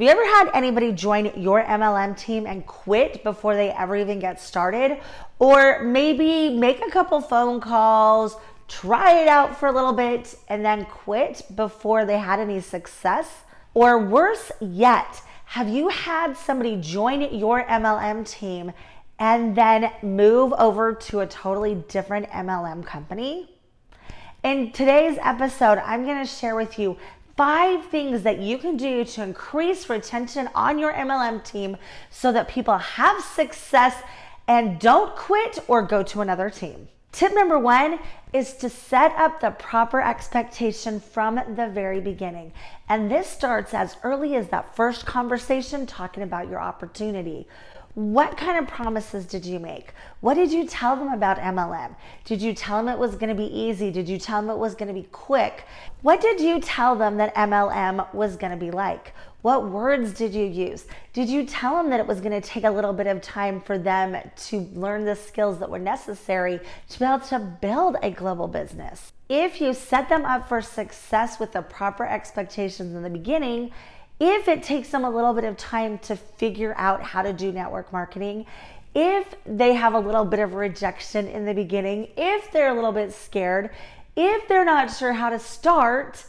you ever had anybody join your MLM team and quit before they ever even get started? Or maybe make a couple phone calls, try it out for a little bit, and then quit before they had any success? Or worse yet, have you had somebody join your MLM team and then move over to a totally different MLM company? In today's episode, I'm going to share with you 5 things that you can do to increase retention on your MLM team so that people have success and don't quit or go to another team. Tip number 1 is to set up the proper expectation from the very beginning. And this starts as early as that first conversation talking about your opportunity. What kind of promises did you make? What did you tell them about MLM? Did you tell them it was going to be easy? Did you tell them it was going to be quick? What did you tell them that MLM was going to be like? What words did you use? Did you tell them that it was going to take a little bit of time for them to learn the skills that were necessary to be able to build a global business? If you set them up for success with the proper expectations in the beginning, if it takes them a little bit of time to figure out how to do network marketing, if they have a little bit of rejection in the beginning, if they're a little bit scared, if they're not sure how to start,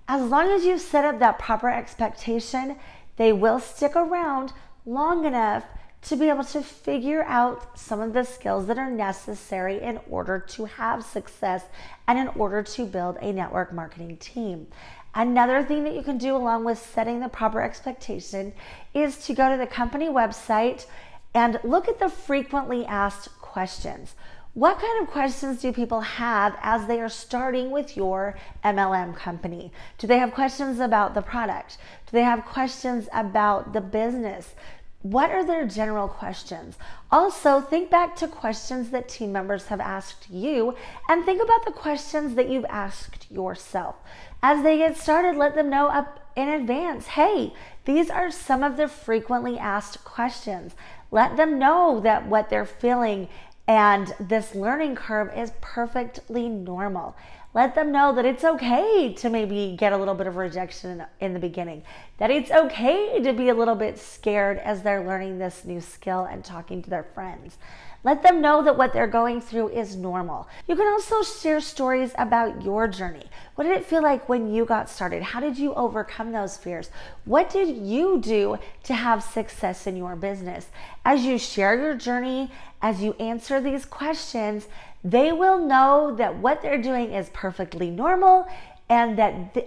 as long as you set up that proper expectation, they will stick around long enough to be able to figure out some of the skills that are necessary in order to have success and in order to build a network marketing team. Another thing that you can do along with setting the proper expectation is to go to the company website and look at the frequently asked questions. What kind of questions do people have as they are starting with your MLM company? Do they have questions about the product? Do they have questions about the business? What are their general questions? Also, think back to questions that team members have asked you and think about the questions that you've asked yourself. As they get started, let them know up in advance, hey, these are some of the frequently asked questions. Let them know that what they're feeling and this learning curve is perfectly normal. Let them know that it's okay to maybe get a little bit of rejection in the beginning, that it's okay to be a little bit scared as they're learning this new skill and talking to their friends. Let them know that what they're going through is normal. You can also share stories about your journey. What did it feel like when you got started? How did you overcome those fears? What did you do to have success in your business? As you share your journey, as you answer these questions, they will know that what they're doing is perfectly normal, and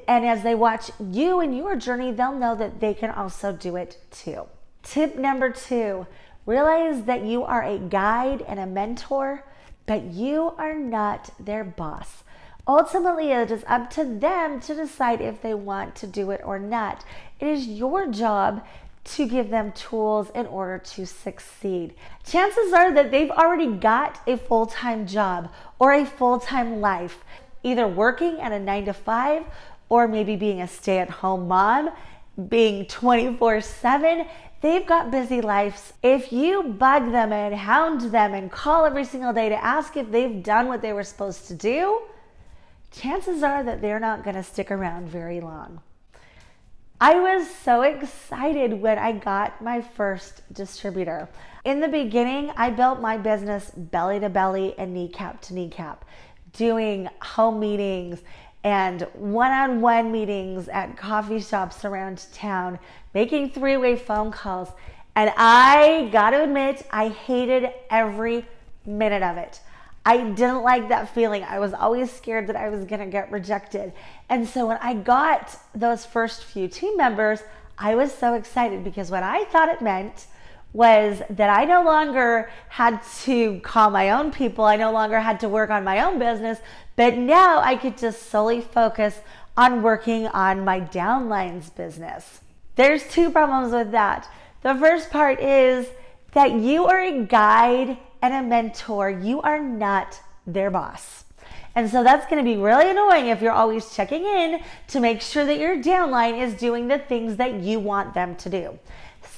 as they watch you and your journey, they'll know that they can also do it too. Tip number 2, realize that you are a guide and a mentor, but you are not their boss. Ultimately, it is up to them to decide if they want to do it or not. It is your job to give them tools in order to succeed. Chances are that they've already got a full-time job or a full-time life, either working at a 9-to-5 or maybe being a stay-at-home mom, being 24/7. They've got busy lives. If you bug them and hound them and call every single day to ask if they've done what they were supposed to do, chances are that they're not going to stick around very long. I was so excited when I got my first distributor. In the beginning, I built my business belly to belly and kneecap to kneecap, doing home meetings and one-on-one meetings at coffee shops around town, making 3-way phone calls. And I gotta admit, I hated every minute of it. I didn't like that feeling. I was always scared that I was gonna get rejected. And so when I got those first few team members, I was so excited because what I thought it meant was that I no longer had to call my own people. I no longer had to work on my own business, but now I could just solely focus on working on my downline's business. There's 2 problems with that. The first part is that you are a guide and a mentor. You are not their boss. And so that's going to be really annoying if you're always checking in to make sure that your downline is doing the things that you want them to do.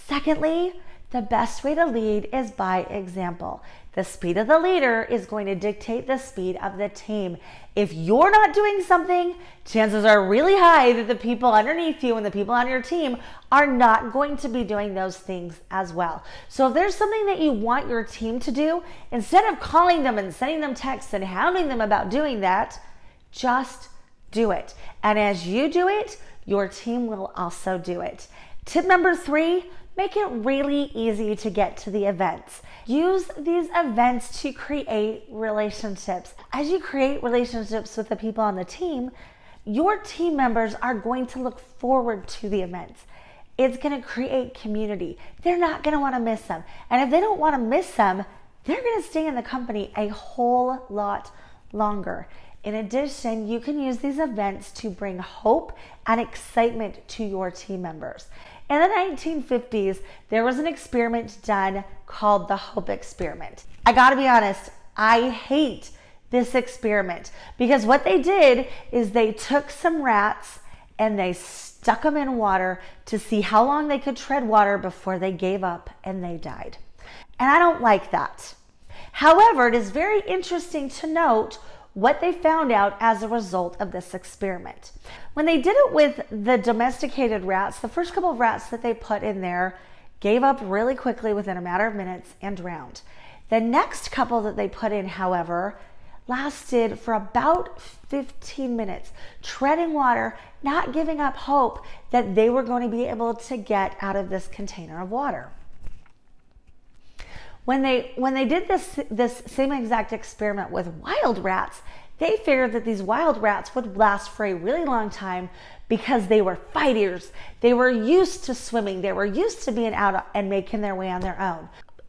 Secondly, The best way to lead is by example. The speed of the leader is going to dictate the speed of the team. If you're not doing something, chances are really high that the people underneath you and the people on your team are not going to be doing those things as well. So if there's something that you want your team to do, instead of calling them and sending them texts and hounding them about doing that, just do it. And as you do it, your team will also do it. Tip number 3, make it really easy to get to the events. Use these events to create relationships. As you create relationships with the people on the team, your team members are going to look forward to the events. It's going to create community. They're not going to want to miss them. And if they don't want to miss them, they're going to stay in the company a whole lot longer. In addition, you can use these events to bring hope and excitement to your team members. In the 1950s, there was an experiment done called the Hope Experiment. I gotta be honest, I hate this experiment because what they did is they took some rats and they stuck them in water to see how long they could tread water before they gave up and they died. And I don't like that. However, it is very interesting to note what they found out as a result of this experiment. When they did it with the domesticated rats, the first couple of rats that they put in there gave up really quickly within a matter of minutes and drowned. The next couple that they put in, however, lasted for about 15 minutes, treading water, not giving up hope that they were going to be able to get out of this container of water. When they did this same exact experiment with wild rats, they figured that these wild rats would last for a really long time because they were fighters. They were used to swimming. They were used to being out and making their way on their own.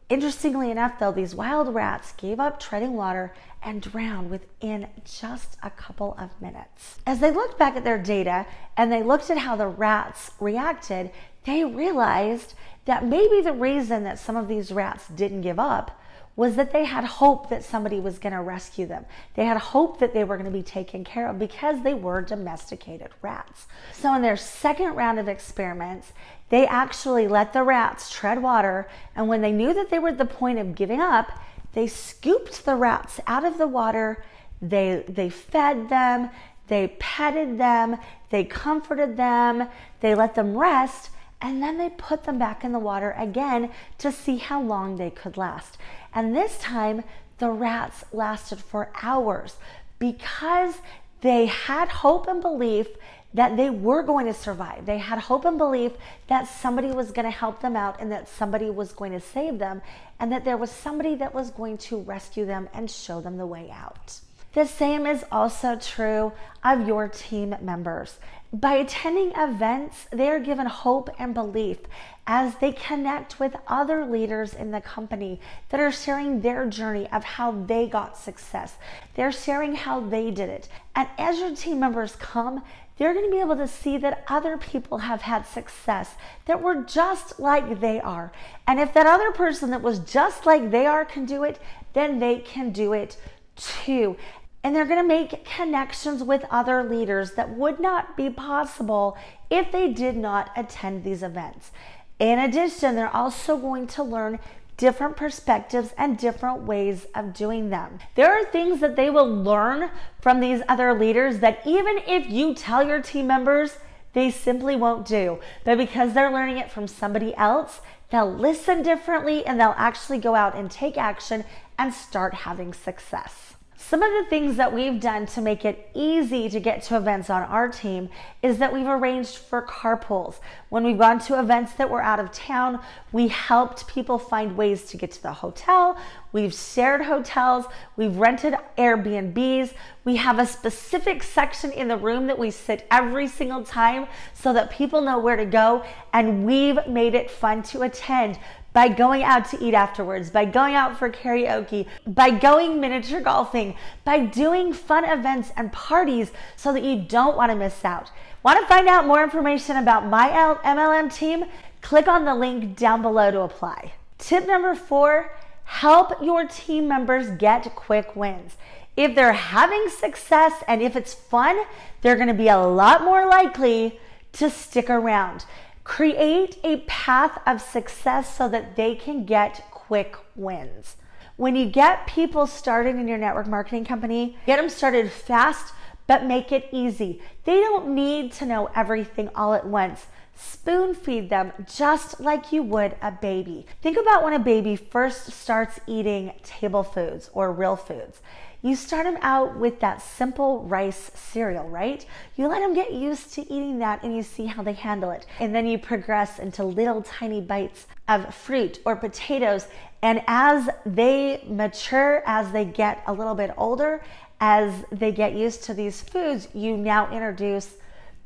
Interestingly enough, though, these wild rats gave up treading water and drowned within just a couple of minutes. As they looked back at their data and they looked at how the rats reacted, they realized that maybe the reason that some of these rats didn't give up was that they had hope that somebody was going to rescue them. They had hope that they were going to be taken care of because they were domesticated rats. So in their second round of experiments, they actually let the rats tread water, and when they knew that they were at the point of giving up, they scooped the rats out of the water, they fed them, they petted them, they comforted them, they let them rest, and then they put them back in the water again to see how long they could last. And this time, the rats lasted for hours because they had hope and belief that they were going to survive. They had hope and belief that somebody was going to help them out and that somebody was going to save them and that there was somebody that was going to rescue them and show them the way out. The same is also true of your team members. By attending events, they are given hope and belief as they connect with other leaders in the company that are sharing their journey of how they got success. They're sharing how they did it. And as your team members come, they're going to be able to see that other people have had success that were just like they are. And if that other person that was just like they are can do it, then they can do it too. And they're going to make connections with other leaders that would not be possible if they did not attend these events. In addition, they're also going to learn different perspectives and different ways of doing them. There are things that they will learn from these other leaders that even if you tell your team members, they simply won't do. But because they're learning it from somebody else, they'll listen differently and they'll actually go out and take action and start having success. Some of the things that we've done to make it easy to get to events on our team is that we've arranged for carpools. When we've gone to events that were out of town, we helped people find ways to get to the hotel. We've shared hotels. We've rented Airbnbs. We have a specific section in the room that we sit every single time so that people know where to go, and we've made it fun to attend by going out to eat afterwards, by going out for karaoke, by going miniature golfing, by doing fun events and parties so that you don't want to miss out. Want to find out more information about my MLM team? Click on the link down below to apply. Tip number 4, help your team members get quick wins. If they're having success and if it's fun, they're going to be a lot more likely to stick around. Create a path of success so that they can get quick wins. When you get people started in your network marketing company, get them started fast, but make it easy. They don't need to know everything all at once. Spoon feed them just like you would a baby. Think about when a baby first starts eating table foods or real foods. You start them out with that simple rice cereal, right? You let them get used to eating that and you see how they handle it. And then you progress into little tiny bites of fruit or potatoes. And as they mature, as they get a little bit older, as they get used to these foods, you now introduce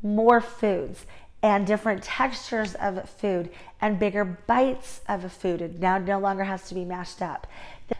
more foods and different textures of food and bigger bites of food. It now no longer has to be mashed up.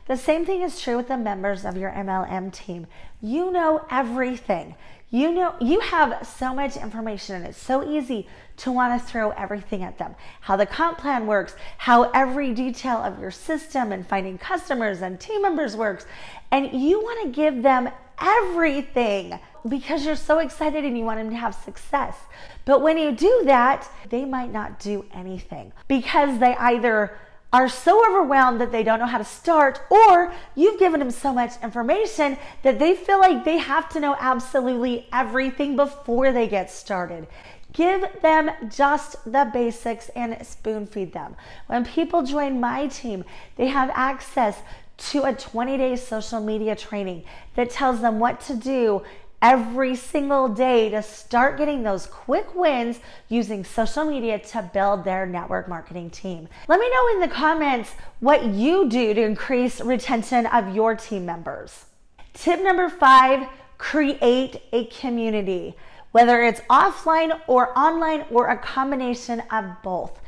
The same thing is true with the members of your MLM team. You know everything. You have so much information and it's so easy to want to throw everything at them. How the comp plan works, how every detail of your system and finding customers and team members works. And you want to give them everything because you're so excited and you want them to have success. But when you do that, they might not do anything because they either are so overwhelmed that they don't know how to start, or you've given them so much information that they feel like they have to know absolutely everything before they get started. Give them just the basics and spoon feed them. When people join my team, they have access to a 20-day social media training that tells them what to do every single day to start getting those quick wins using social media to build their network marketing team. Let me know in the comments what you do to increase retention of your team members. Tip number 5, create a community, whether it's offline or online or a combination of both.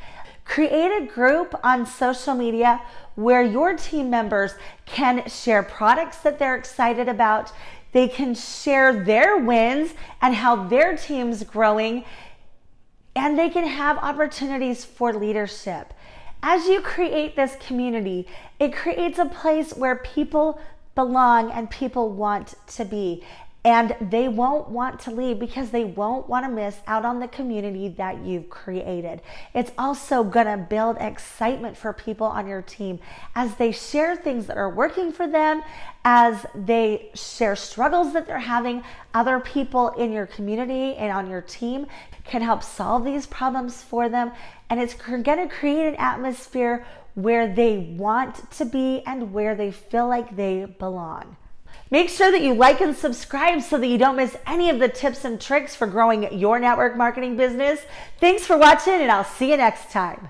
Create a group on social media where your team members can share products that they're excited about. They can share their wins and how their team's growing, and they can have opportunities for leadership. As you create this community, it creates a place where people belong and people want to be. And they won't want to leave because they won't want to miss out on the community that you've created. It's also going to build excitement for people on your team as they share things that are working for them, as they share struggles that they're having. Other people in your community and on your team can help solve these problems for them. And it's going to create an atmosphere where they want to be and where they feel like they belong. Make sure that you like and subscribe so that you don't miss any of the tips and tricks for growing your network marketing business. Thanks for watching, and I'll see you next time.